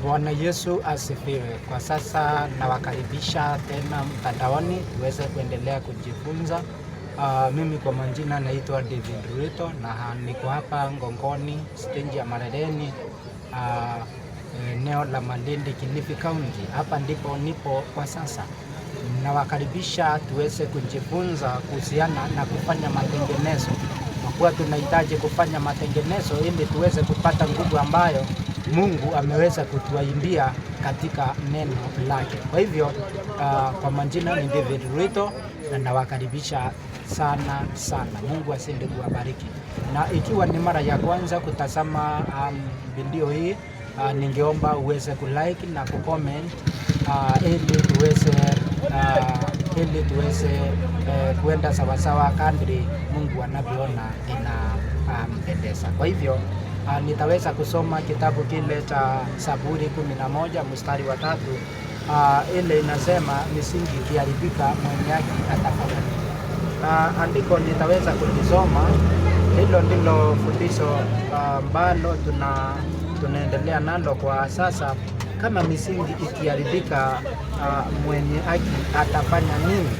Bwana Yesu asifiwe. Kwa sasa nawakaribisha tena mtandaoni tuweze kuendelea kujifunza. Mimi kwa majina naitwa David Ruto na niko hapa Ngongoni, stendi ya Marereni, eneo la Malindi, Kilifi County. Hapa ndipo nipo kwa sasa. Nawakaribisha tuweze kujifunza kuhusiana na kufanya matengenezo. Kwa kuwa tunahitaji kufanya matengenezo ili tuweze kupata nguvu ambayo Mungu ameweza kutuahidia katika neno lake. Kwa hivyo kwa majina ni David Ruto na nawakaribisha sana. Mungu asende kuwabariki. Na ikiwa ni mara ya kwanza kutazama video hii, ningeomba uweze kulike na kucomment ili tuweze kuenda sawasawa kadri Mungu anavyoona inampendeza. Kwa hivyo nitaweza kusoma kitabu kile cha Zaburi 11 mstari wa 3. Ile inasema misingi ikiharibika mwenye haki atafanya nini? Andiko nitaweza kulisoma. Hilo ndilo fundisho ambalo tunaendelea nalo kwa sasa. Kama misingi ikiharibika mwenye haki atafanya nini?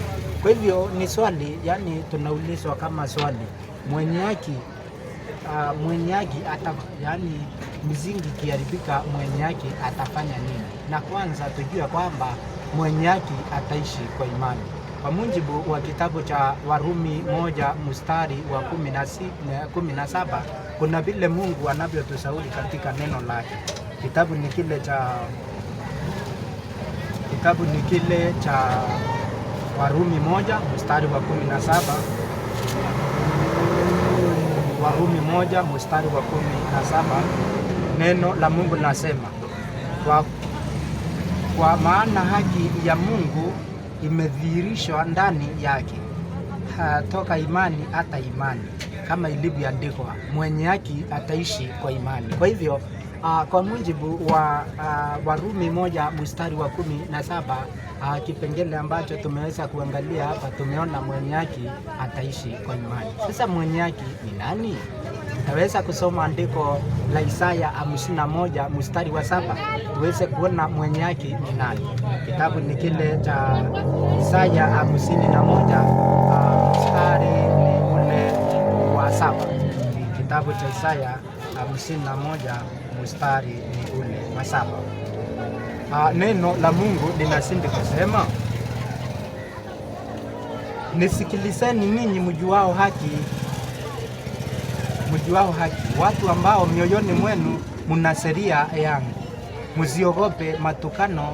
Kwa hivyo ni swali, yani tunaulizwa kama swali, mwenye haki yani misingi ikiharibika mwenye haki atafanya nini? Na kwanza tujue kwamba mwenye haki ataishi kwa imani. Kwa mujibu wa kitabu cha Warumi 1 mstari wa 17, kuna vile Mungu anavyotushauri katika neno lake. Kitabu ni kile cha Warumi 1 mstari wa 17. Warumi 1 mstari wa 17, neno la Mungu nasema, kwa maana haki ya Mungu imedhihirishwa ndani yake, toka imani hata imani, kama ilivyoandikwa, mwenye haki ataishi kwa imani. Kwa hivyo kwa mujibu wa Warumi 1 mstari wa 17, kipengele ambacho tumeweza kuangalia hapa, tumeona mwenye haki ataishi kwa imani. Sasa mwenye haki ni nani? Tutaweza kusoma andiko la Isaya 51 mstari wa 7 tuweze kuona mwenye haki ni nani. Kitabu ni kile cha Isaya 51 mstari ni ule wa 7. Kitabu cha Isaya 51 mstari ni ule wa 7. Neno la Mungu linazidi kusema, nisikilizeni ninyi mjuao haki, watu ambao mioyoni mwenu mna sheria yangu. Msiogope matukano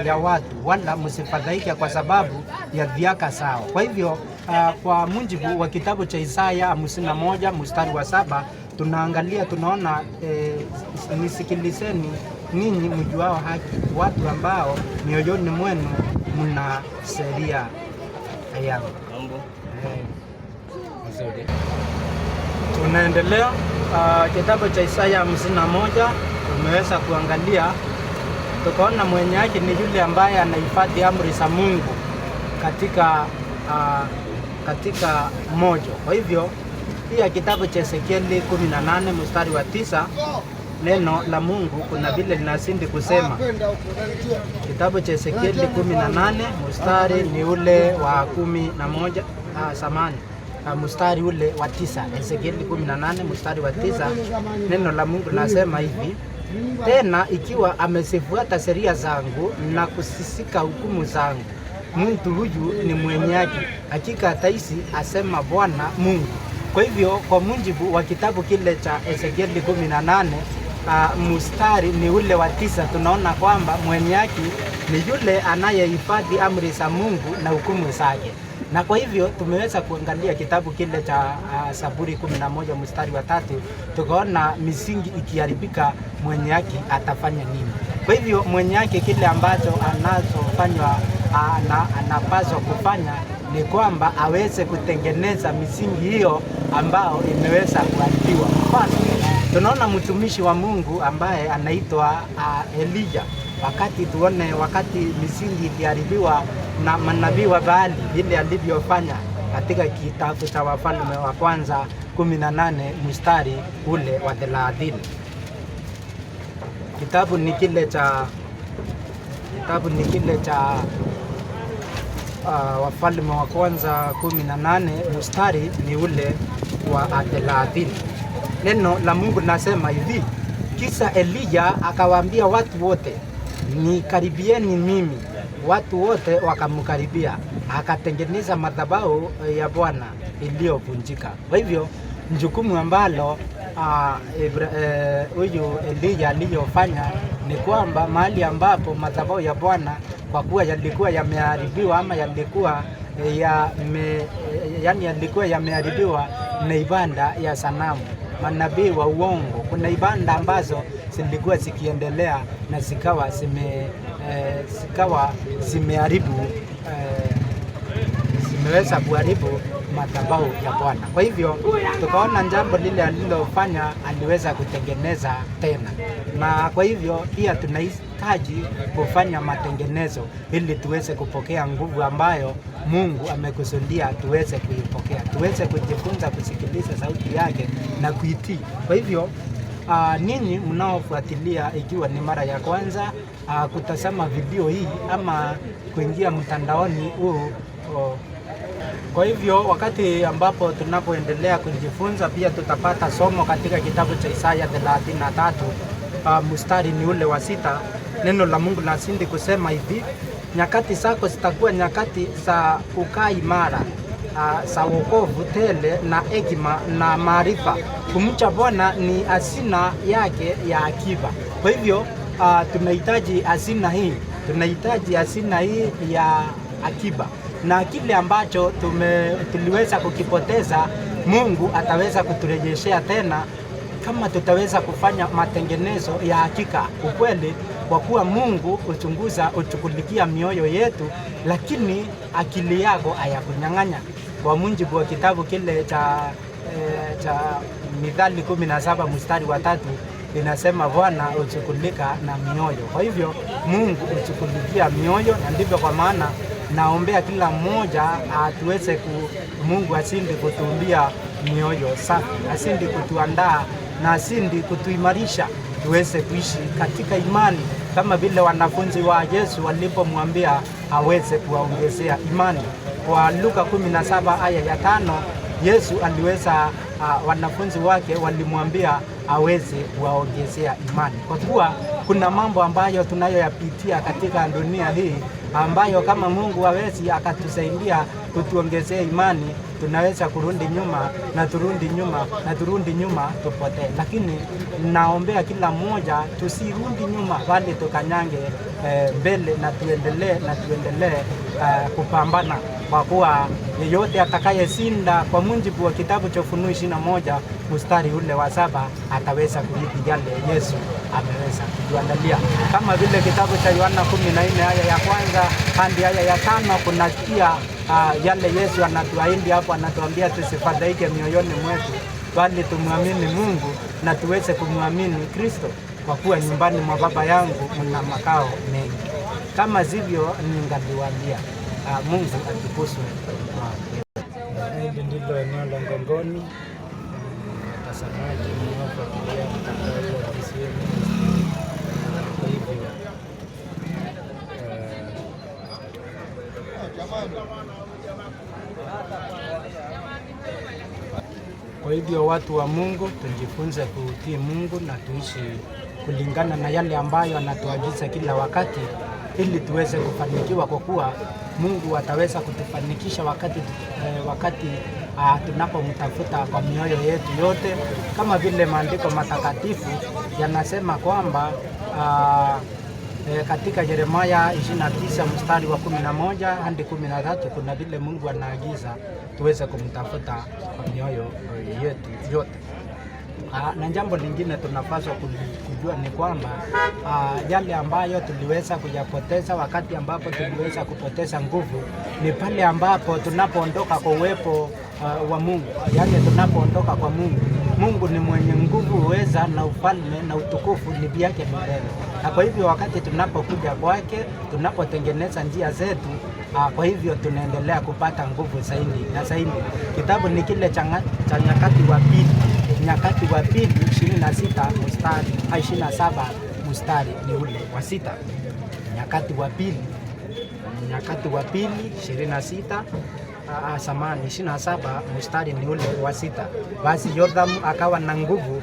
ya watu, wala msifadhaike kwa sababu ya dhihaka zao. Kwa hivyo kwa mujibu wa kitabu cha Isaya 51 mstari wa 7, tunaangalia, tunaona nisikilizeni ninyi mjuao haki, watu ambao mioyoni mwenu mna sheria yangu. Tunaendelea kitabu cha Isaya 51, tumeweza kuangalia, tukaona mwenye haki ni yule ambaye anahifadhi amri za Mungu katika moyo. Kwa hivyo pia kitabu cha Ezekieli 18 mstari wa 9, neno la Mungu kuna vile linazidi kusema. Kitabu cha Ezekieli 18 mstari ni ule wa 11, mstari ule wa 9. Ezekieli 18 mstari wa 9, neno la Mungu linasema hivi: tena ikiwa amezifuata sheria zangu na kusisika hukumu zangu, mtu huyu ni mwenye haki, hakika ataishi, asema Bwana Mungu. Kwa hivyo kwa mujibu wa kitabu kile cha Ezekieli 18 mstari ni ule wa 9, tunaona kwamba mwenye haki ni yule anayehifadhi amri za Mungu na hukumu zake. Na kwa hivyo tumeweza kuangalia kitabu kile cha Zaburi 11 mstari wa 3, tukaona misingi ikiharibika mwenye haki atafanya nini. Kwa hivyo mwenye haki kile ambacho anapaswa kufanya ni kwamba aweze kutengeneza misingi hiyo ambao imeweza kuharibiwa. Mfano, tunaona mtumishi wa Mungu ambaye anaitwa Elijah. Wakati misingi iliharibiwa na manabii wa Baali, vile alivyofanya katika kitabu cha Wafalme wa kwanza 18 mstari ule wa 30. Kitabu ni kile cha Wafalme wa kwanza 18 mstari ni ule wa 30. Neno la Mungu nasema hivi: kisha Elija akawaambia watu wote, nikaribieni mimi. Watu wote wakamkaribia, akatengeneza madhabahu ya Bwana iliyovunjika. Kwa hivyo jukumu ambalo huyu Elija aliyofanya ni kwamba mahali ambapo madhabahu ya Bwana kwa kuwa yalikuwa yameharibiwa ama yalikuwa yameharibiwa na ibada ya sanamu, manabii wa uongo. Kuna ibada ambazo zilikuwa zikiendelea na zikawa zimeharibu zimeweza kuharibu madhabahu ya Bwana. Kwa hivyo tukaona jambo lile alilofanya aliweza kutengeneza tena, na kwa hivyo pia tunahitaji kufanya matengenezo ili tuweze kupokea nguvu ambayo Mungu amekusudia tuweze kuipokea, tuweze kujifunza kusikiliza sauti yake na kuitii. Kwa hivyo ninyi mnaofuatilia, ikiwa ni mara ya kwanza kutazama video hii ama kuingia mtandaoni huu, kwa hivyo wakati ambapo tunapoendelea kujifunza, pia tutapata somo katika kitabu cha Isaya 33 mstari ni ule wa 6. Neno la Mungu lazidi kusema hivi: nyakati zako zitakuwa nyakati za kukaa imara, za wokovu tele na hekima na maarifa. Kumcha Bwana ni hazina yake ya akiba. Kwa hivyo tunahitaji hazina hii ya akiba, na kile ambacho tuliweza kukipoteza Mungu ataweza kuturejeshea tena kama tutaweza kufanya matengenezo ya hakika ukweli, kwa kuwa Mungu huchukulikia mioyo yetu, lakini akili yako hayakunyang'anya. Kwa mujibu wa kitabu kile cha Mithali 17 mstari wa 3 inasema Bwana huchukulika na mioyo. Kwa hivyo Mungu huchukulikia mioyo, na ndivyo kwa maana naombea kila mmoja tuweze Mungu asindi kutuumbia mioyo safi, asindi kutuandaa na asindi kutuimarisha tuweze kuishi katika imani kama vile wanafunzi wa Yesu walipomwambia aweze kuwaongezea imani. Kwa Luka 17 aya ya 5, Yesu aliweza wanafunzi wake walimwambia aweze kuwaongezea imani, kwa kuwa kuna mambo ambayo tunayoyapitia katika dunia hii ambayo kama Mungu hawezi akatusaidia kutuongezea imani, tunaweza kurudi nyuma na turudi nyuma tupotee. Lakini naombea kila mmoja tusirudi nyuma, bali tukanyange mbele na tuendelee kupambana, kwa kuwa yeyote atakayeshinda kwa mujibu wa kitabu cha Ufunuo 21 mstari ule wa 7 ataweza kurithi yale Yesu ameweza kutuandalia. Kama vile kitabu cha Yohana 14 aya ya 1 hadi aya ya 5 kuna pia yale Yesu anatuahidi hapo, anatuambia tusifadhaike mioyoni mwetu, bali tumwamini Mungu na tuweze kumwamini Kristo, kwa kuwa nyumbani mwa Baba yangu mna makao mengi. Kama sivyo ningaliwaambia. Mungu atukuzwe. Hili ndilo eneo la Ngongoni. Watazamaji mnaofuatilia mtandao wa KCM. Kwa hivyo watu wa Mungu tujifunze kutii Mungu na tuishi kulingana na yale ambayo anatuagiza kila wakati, ili tuweze kufanikiwa, kwa kuwa Mungu ataweza kutufanikisha wakati tunapomtafuta kwa mioyo yetu yote, kama vile maandiko matakatifu yanasema kwamba katika Yeremia 29 mstari wa 11 hadi 13 kuna vile Mungu anaagiza tuweze kumtafuta kwa mioyo yetu yote. Na jambo lingine tunapaswa kujua ni kwamba yale ambayo tuliweza kuyapoteza wakati ambapo tuliweza kupoteza nguvu ni pale ambapo tunapoondoka kwa uwepo wa Mungu. Yaani tunapoondoka kwa Mungu. Mungu ni mwenye nguvu, uweza na ufalme na utukufu ni vyake milele. Na kwa hivyo wakati tunapokuja kwake, tunapotengeneza njia zetu, kwa hivyo tunaendelea kupata nguvu zaidi na zaidi. Kitabu ni kile cha Nyakati wa Pili 26 mstari 27 mstari ni ule wa 6. Nyakati wa pili 26 27 mstari ni ule wa 6. Basi Yothamu akawa na nguvu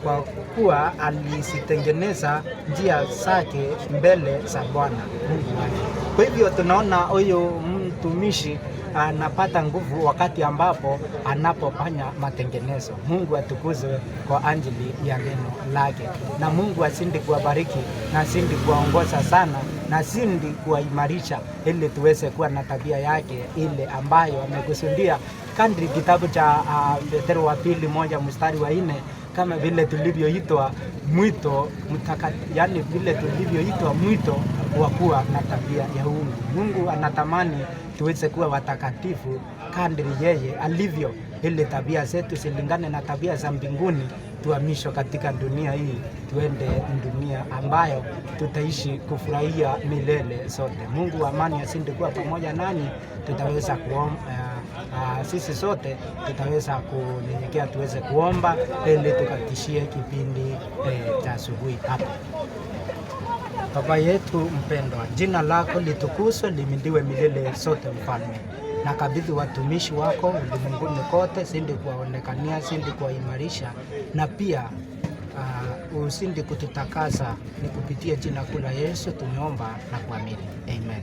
kwa kuwa alizitengeneza njia zake mbele za Bwana Mungu wake. Kwa hivyo tunaona huyu mtumishi anapata nguvu wakati ambapo anapofanya matengenezo. Mungu atukuzwe kwa ajili ya neno lake, na Mungu asindi kuwabariki na asindi kuwaongoza sana na asindi kuwaimarisha ili tuweze kuwa na tabia yake ile ambayo amekusudia kadri kitabu cha Petro wa pili 1 mstari wa 4, kama vile tulivyoitwa mwito yani vile tulivyoitwa mwito wa kuwa na tabia ya uungu. Mungu anatamani tuweze kuwa watakatifu kadri yeye alivyo, ili tabia zetu zilingane na tabia za mbinguni, tuhamishwe katika dunia hii tuende dunia ambayo tutaishi kufurahia milele sote. Mungu wa amani asinde kuwa pamoja nanyi. Tutaweza kuomba sisi sote tutaweza kunyenyekea tuweze kuomba ili tukatishie kipindi cha asubuhi hapa. Baba yetu mpendwa, jina lako litukuzwe, limidiwe milele sote mfalme. Na kabidhi watumishi wako ulimwenguni kote, sindi kuwaonekania, sindi kuwaimarisha, na pia usindi kututakasa. Ni kupitia jina kula Yesu tumeomba na kuamini. Amen.